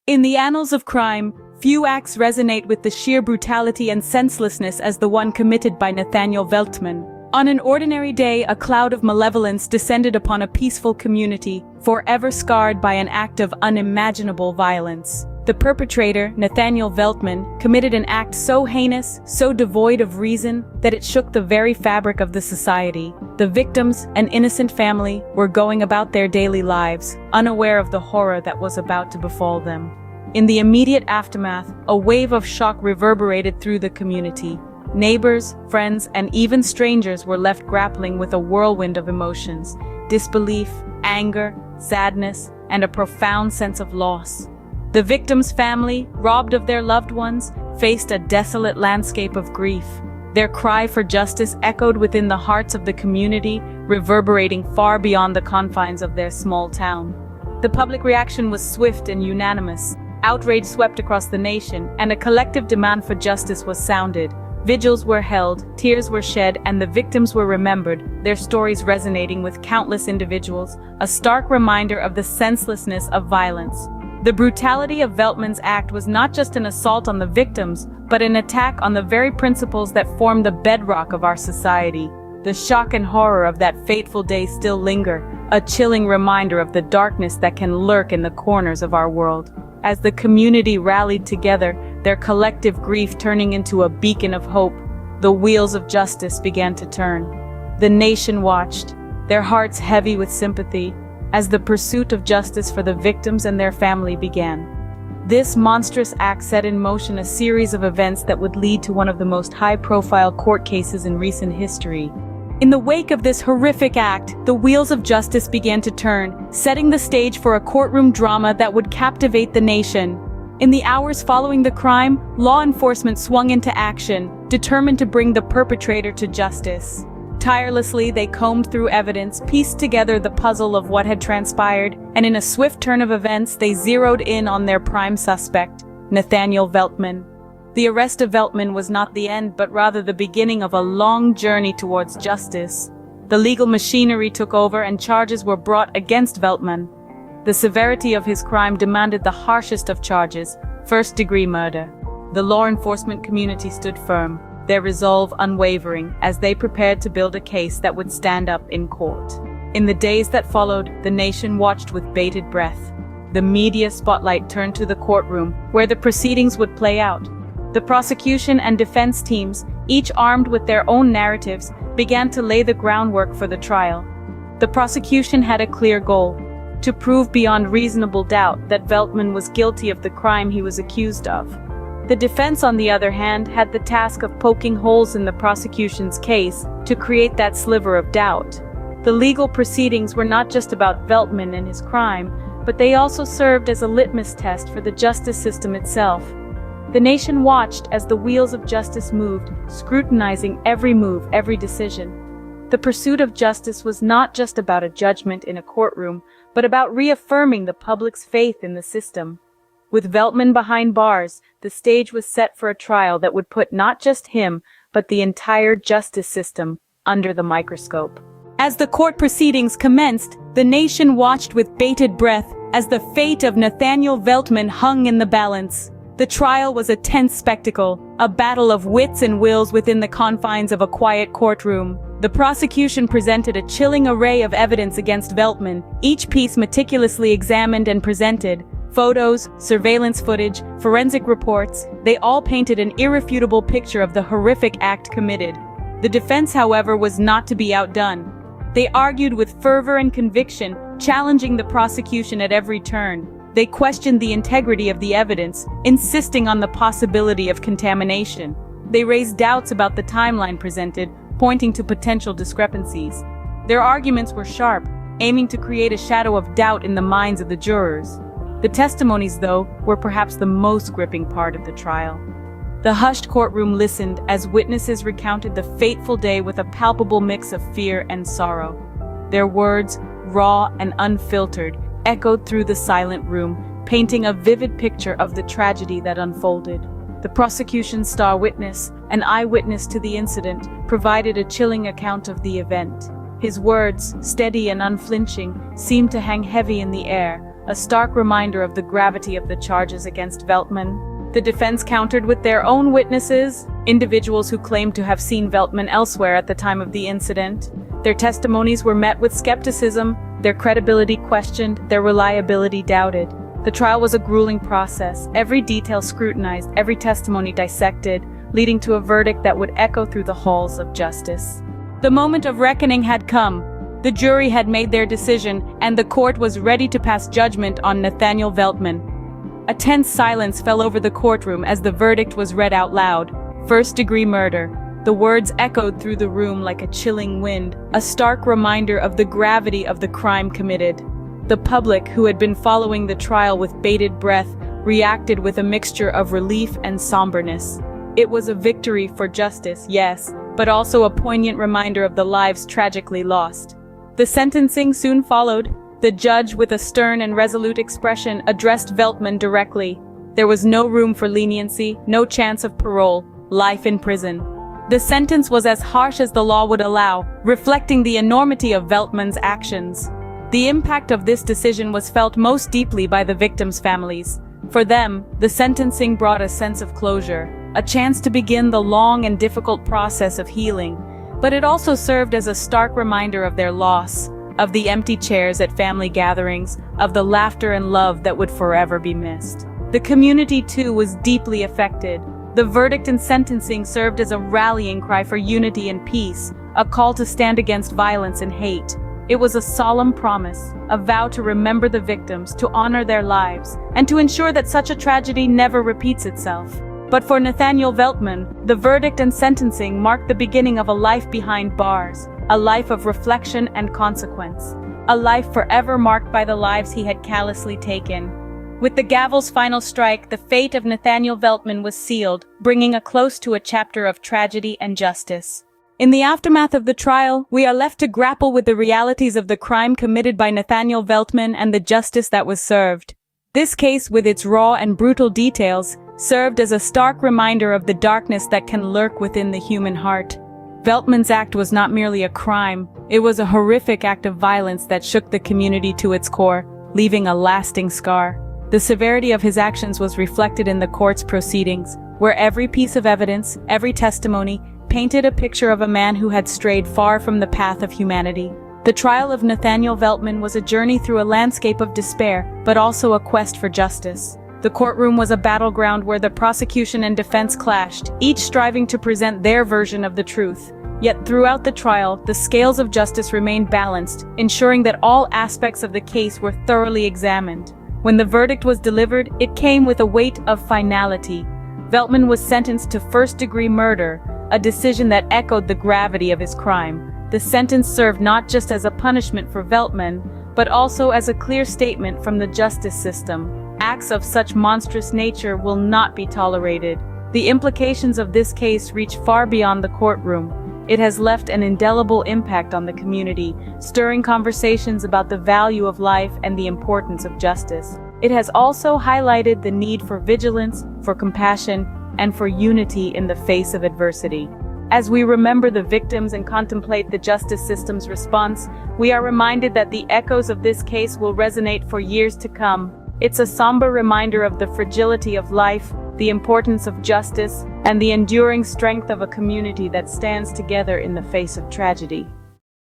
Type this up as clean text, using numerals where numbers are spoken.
In the annals of crime, few acts resonate with the sheer brutality and senselessness as the one committed by Nathaniel Veltman. On an ordinary day, a cloud of malevolence descended upon a peaceful community, forever scarred by an act of unimaginable violence. The perpetrator, Nathaniel Veltman, committed an act so heinous, so devoid of reason, that it shook the very fabric of the society. The victims, an innocent family, were going about their daily lives, unaware of the horror that was about to befall them. In the immediate aftermath, a wave of shock reverberated through the community. Neighbors, friends, and even strangers were left grappling with a whirlwind of emotions: disbelief, anger, sadness, and a profound sense of loss. The victim's family, robbed of their loved ones, faced a desolate landscape of grief. Their cry for justice echoed within the hearts of the community, reverberating far beyond the confines of their small town. The public reaction was swift and unanimous. Outrage swept across the nation, and a collective demand for justice was sounded. Vigils were held, tears were shed, and the victims were remembered, their stories resonating with countless individuals, a stark reminder of the senselessness of violence. The brutality of Veltman's act was not just an assault on the victims, but an attack on the very principles that form the bedrock of our society. The shock and horror of that fateful day still linger, a chilling reminder of the darkness that can lurk in the corners of our world. As the community rallied together, their collective grief turning into a beacon of hope, the wheels of justice began to turn. The nation watched, their hearts heavy with sympathy, as the pursuit of justice for the victims and their family began. This monstrous act set in motion a series of events that would lead to one of the most high-profile court cases in recent history. In the wake of this horrific act, the wheels of justice began to turn, setting the stage for a courtroom drama that would captivate the nation. In the hours following the crime, law enforcement swung into action, determined to bring the perpetrator to justice. Tirelessly, they combed through evidence, pieced together the puzzle of what had transpired, and in a swift turn of events, they zeroed in on their prime suspect, Nathaniel Veltman. The arrest of Veltman was not the end, but rather the beginning of a long journey towards justice. The legal machinery took over and charges were brought against Veltman. The severity of his crime demanded the harshest of charges, first-degree murder. The law enforcement community stood firm, their resolve unwavering, as they prepared to build a case that would stand up in court. In the days that followed, the nation watched with bated breath. The media spotlight turned to the courtroom, where the proceedings would play out. The prosecution and defense teams, each armed with their own narratives, began to lay the groundwork for the trial. The prosecution had a clear goal: to prove beyond reasonable doubt that Veltman was guilty of the crime he was accused of. The defense, on the other hand, had the task of poking holes in the prosecution's case to create that sliver of doubt. The legal proceedings were not just about Veltman and his crime, but they also served as a litmus test for the justice system itself. The nation watched as the wheels of justice moved, scrutinizing every move, every decision. The pursuit of justice was not just about a judgment in a courtroom, but about reaffirming the public's faith in the system. With Veltman behind bars, the stage was set for a trial that would put not just him, but the entire justice system under the microscope. As the court proceedings commenced, the nation watched with bated breath as the fate of Nathaniel Veltman hung in the balance. The trial was a tense spectacle, a battle of wits and wills within the confines of a quiet courtroom. The prosecution presented a chilling array of evidence against Veltman, each piece meticulously examined and presented. Photos, surveillance footage, forensic reports, they all painted an irrefutable picture of the horrific act committed. The defense, however, was not to be outdone. They argued with fervor and conviction, challenging the prosecution at every turn. They questioned the integrity of the evidence, insisting on the possibility of contamination. They raised doubts about the timeline presented, pointing to potential discrepancies. Their arguments were sharp, aiming to create a shadow of doubt in the minds of the jurors. The testimonies, though, were perhaps the most gripping part of the trial. The hushed courtroom listened as witnesses recounted the fateful day with a palpable mix of fear and sorrow. Their words, raw and unfiltered, echoed through the silent room, painting a vivid picture of the tragedy that unfolded. The prosecution's star witness, an eyewitness to the incident, provided a chilling account of the event. His words, steady and unflinching, seemed to hang heavy in the air, a stark reminder of the gravity of the charges against Veltman. The defense countered with their own witnesses, individuals who claimed to have seen Veltman elsewhere at the time of the incident. Their testimonies were met with skepticism, their credibility questioned, their reliability doubted. The trial was a grueling process, every detail scrutinized, every testimony dissected, leading to a verdict that would echo through the halls of justice. The moment of reckoning had come. The jury had made their decision, and the court was ready to pass judgment on Nathaniel Veltman. A tense silence fell over the courtroom as the verdict was read out loud. First-degree murder. The words echoed through the room like a chilling wind, a stark reminder of the gravity of the crime committed. The public, who had been following the trial with bated breath, reacted with a mixture of relief and somberness. It was a victory for justice, yes, but also a poignant reminder of the lives tragically lost. The sentencing soon followed. The judge, with a stern and resolute expression, addressed Veltman directly. There was no room for leniency, no chance of parole, life in prison. The sentence was as harsh as the law would allow, reflecting the enormity of Veltman's actions. The impact of this decision was felt most deeply by the victims' families. For them, the sentencing brought a sense of closure, a chance to begin the long and difficult process of healing. But it also served as a stark reminder of their loss, of the empty chairs at family gatherings, of the laughter and love that would forever be missed. The community, too, was deeply affected. The verdict and sentencing served as a rallying cry for unity and peace, a call to stand against violence and hate. It was a solemn promise, a vow to remember the victims, to honor their lives, and to ensure that such a tragedy never repeats itself. But for Nathaniel Veltman, the verdict and sentencing marked the beginning of a life behind bars, a life of reflection and consequence, a life forever marked by the lives he had callously taken. With the gavel's final strike, the fate of Nathaniel Veltman was sealed, bringing a close to a chapter of tragedy and justice. In the aftermath of the trial, we are left to grapple with the realities of the crime committed by Nathaniel Veltman and the justice that was served. This case, with its raw and brutal details, served as a stark reminder of the darkness that can lurk within the human heart. Veltman's act was not merely a crime, it was a horrific act of violence that shook the community to its core, leaving a lasting scar. The severity of his actions was reflected in the court's proceedings, where every piece of evidence, every testimony, painted a picture of a man who had strayed far from the path of humanity. The trial of Nathaniel Veltman was a journey through a landscape of despair, but also a quest for justice. The courtroom was a battleground where the prosecution and defense clashed, each striving to present their version of the truth. Yet throughout the trial, the scales of justice remained balanced, ensuring that all aspects of the case were thoroughly examined. When the verdict was delivered, it came with a weight of finality. Veltman was sentenced to first-degree murder, a decision that echoed the gravity of his crime. The sentence served not just as a punishment for Veltman, but also as a clear statement from the justice system. Acts of such monstrous nature will not be tolerated. The implications of this case reach far beyond the courtroom. It has left an indelible impact on the community, stirring conversations about the value of life and the importance of justice. It has also highlighted the need for vigilance, for compassion, and for unity in the face of adversity. As we remember the victims and contemplate the justice system's response, we are reminded that the echoes of this case will resonate for years to come. It's a somber reminder of the fragility of life, the importance of justice, and the enduring strength of a community that stands together in the face of tragedy.